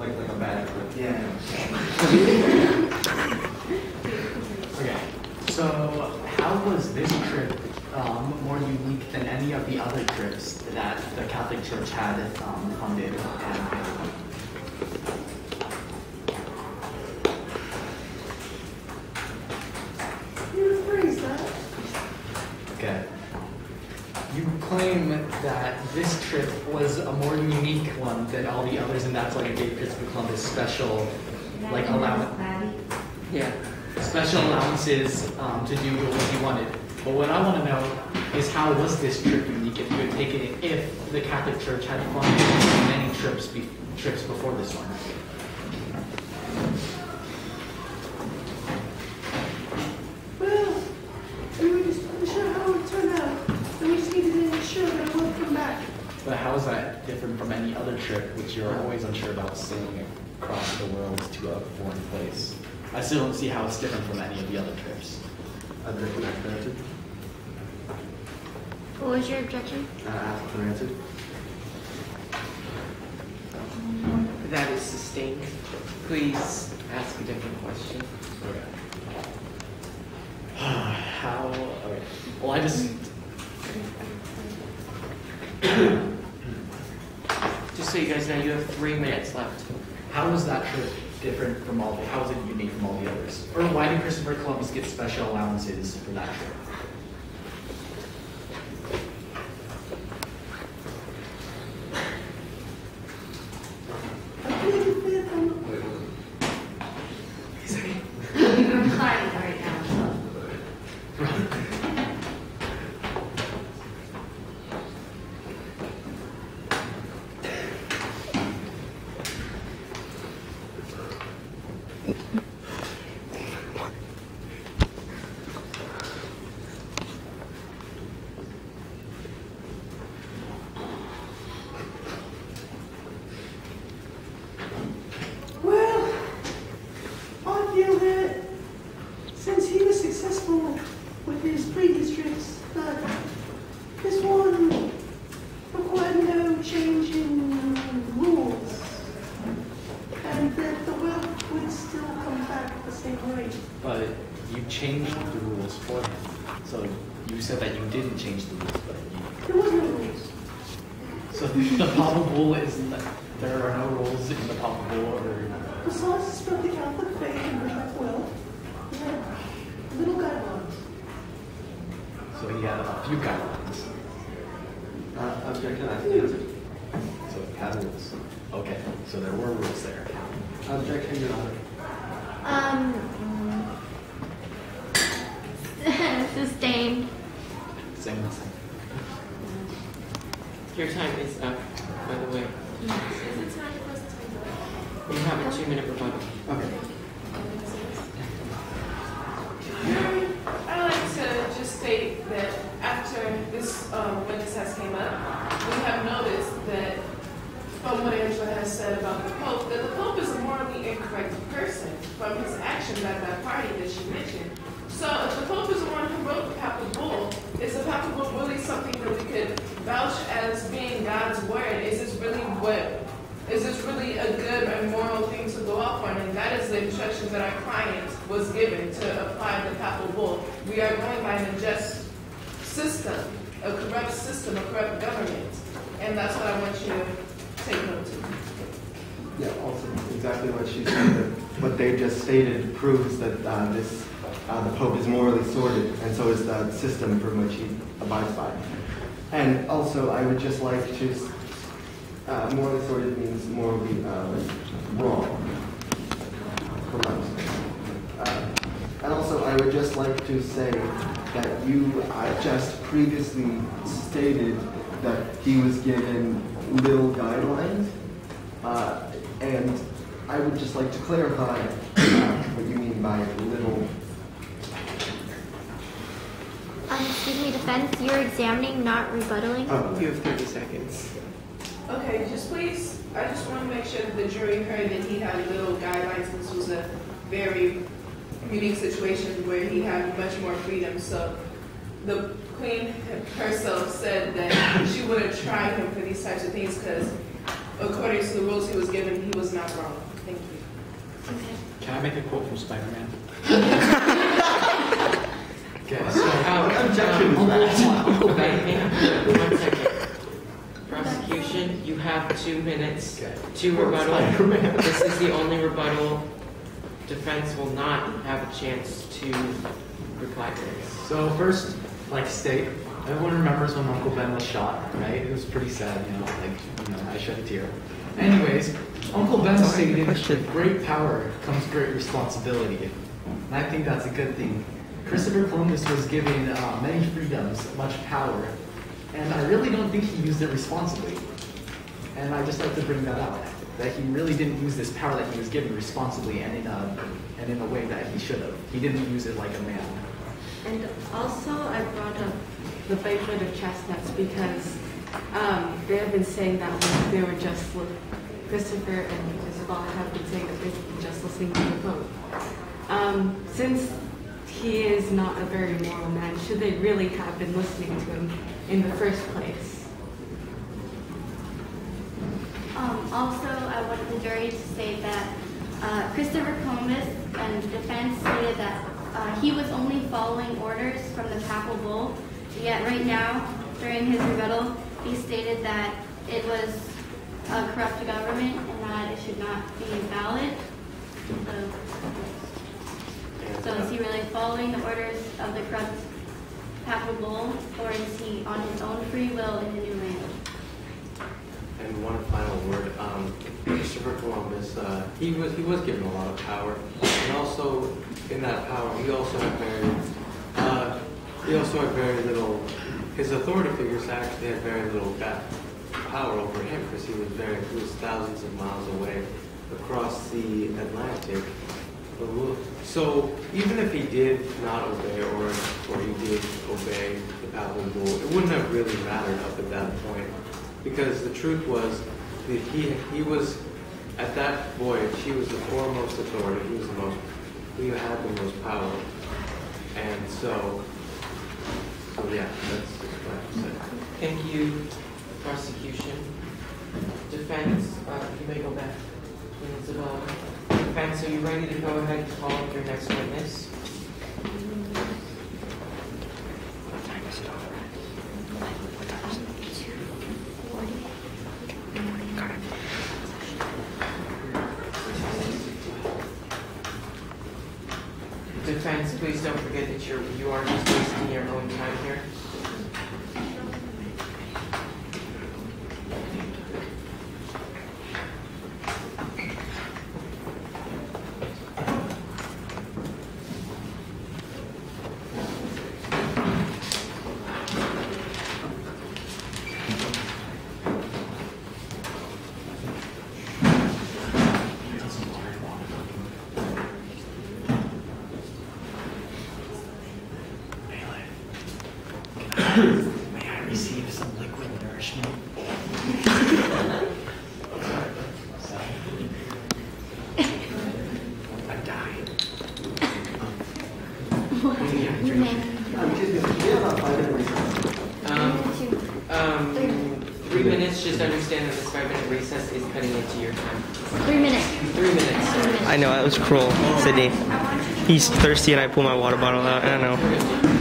like a bad trip. Yeah. Okay, so how was this trip more unique than any of the other trips that the Catholic Church had funded? Okay. You claim that this trip was a more unique one than all the others, and that's like it gave Christopher Columbus special, like special allowances to do what he wanted. But what I want to know is how was this trip unique if you had taken it, if the Catholic Church had funded many trips before this one? Well, we were just unsure how it would turn out, and we just needed to ensure that it would come back. But how is that different from any other trip, which you're always unsure about sailing across the world to a foreign place? I still don't see how it's different from any of the other trips. Objection not granted. What was your objection? Asked and answered. That is sustained. Please ask a different question. Okay. How? Okay. Well, I just. Just so you guys know, you have 3 minutes left. How was that trip different from all the? How was it unique from all the others? Or why did Christopher Columbus get special allowances for that trip? I'm sorry right now. Well, I feel that since he was successful with his previous trips, that this one required no change in rules, and that the wealth would still come back the same way. But you changed the rules for him. So you said that you didn't change the rules, but There was no rules. so the Papa Bull is there are no rules in the Papa Bull, or Besides to spread the Catholic faith and protect wealth, we had little guidelines. so he had a few guidelines. Objection asked and answered. So he had rules. Okay, so there were rules there. Objection, Your Honor. Sustained. Same thing. Your time is up, by the way. Is it time for us to You have a 2-minute rebuttal. Okay. I'd like to just state that after this witness has came up, we have noticed that from what Angela has said about the Pope, that the Pope is a morally incorrect person from his actions at that party that she mentioned. So if the Pope is the one who wrote the Papal Bull, is the Papal Bull really something that we could vouch as being God's word? Is this really a good and moral thing to go off on? And that is the instructions that our client was given to apply the Papal Bull. We are going by an unjust system, a corrupt government. And that's what I want you to take note to. Yeah, also exactly what she said. That what they just stated proves that the Pope is morally sordid, and so is the system from which he abides by. And also, I would just like to, morally sordid means morally wrong. And also, I would just like to say that you just previously stated that he was given little guidelines, and I would just like to clarify what you mean by little. Excuse me, defense, you're examining, not rebuttaling. Oh, You have 30 seconds. Okay, just please, I just want to make sure that the jury heard that he had little guidelines. This was a very unique situation where he had much more freedom. So the Queen herself said that she would have tried him for these types of things because according to the rules he was given, he was not wrong. Thank you. Okay. Can I make a quote from Spider-Man? Okay, so Objection to that. Okay, 1 second. Prosecution, you have 2 minutes to rebuttal. Spider-Man. This is the only rebuttal. Defense will not have a chance to reply to this. So first, like state, everyone remembers when Uncle Ben was shot, right? It was pretty sad, I shed a tear. Anyways, Uncle Ben stated, with great power comes great responsibility. And I think that's a good thing. Christopher Columbus was given many freedoms, much power, and I really don't think he used it responsibly. And I just like to bring that out, that he really didn't use this power that he was given responsibly and in a way that he should have. He didn't use it like a man. And also, I brought up the banquet of chestnuts because they have been saying that they were just, Christopher and Isabel have been saying that they were just listening to the Pope. Since he is not a very moral man, should they really have been listening to him in the first place? Also, I wanted the jury to say that Christopher Columbus and defense stated that he was only following orders from the papal bull, yet right now, during his rebuttal, he stated that it was a corrupt government and that it should not be valid. So is he really following the orders of the corrupt papal bull, or is he on his own free will in the new land? And one final word, Christopher Columbus, he was given a lot of power, and also in that power, he also had very little. His authority figures actually had very little power over him because he was thousands of miles away across the Atlantic. So even if he did not obey, or he did obey the papal bull, it wouldn't have really mattered up at that point. Because the truth was that he was, at that voyage, he was the foremost authority. He had the most power. And so yeah, that's what I have to say. Thank you, prosecution. Defense, you may go back. Isabel. Defense, are you ready to go ahead and call up your next witness? Defense, please don't forget that you are just wasting your own time here. May I receive some liquid nourishment? I'm dying. Two. 3 minutes, just understand that this 5-minute recess is cutting into your time. 3 minutes. 3 minutes. I know, that was cruel, Sydney. He's thirsty and I pull my water bottle out. I don't know.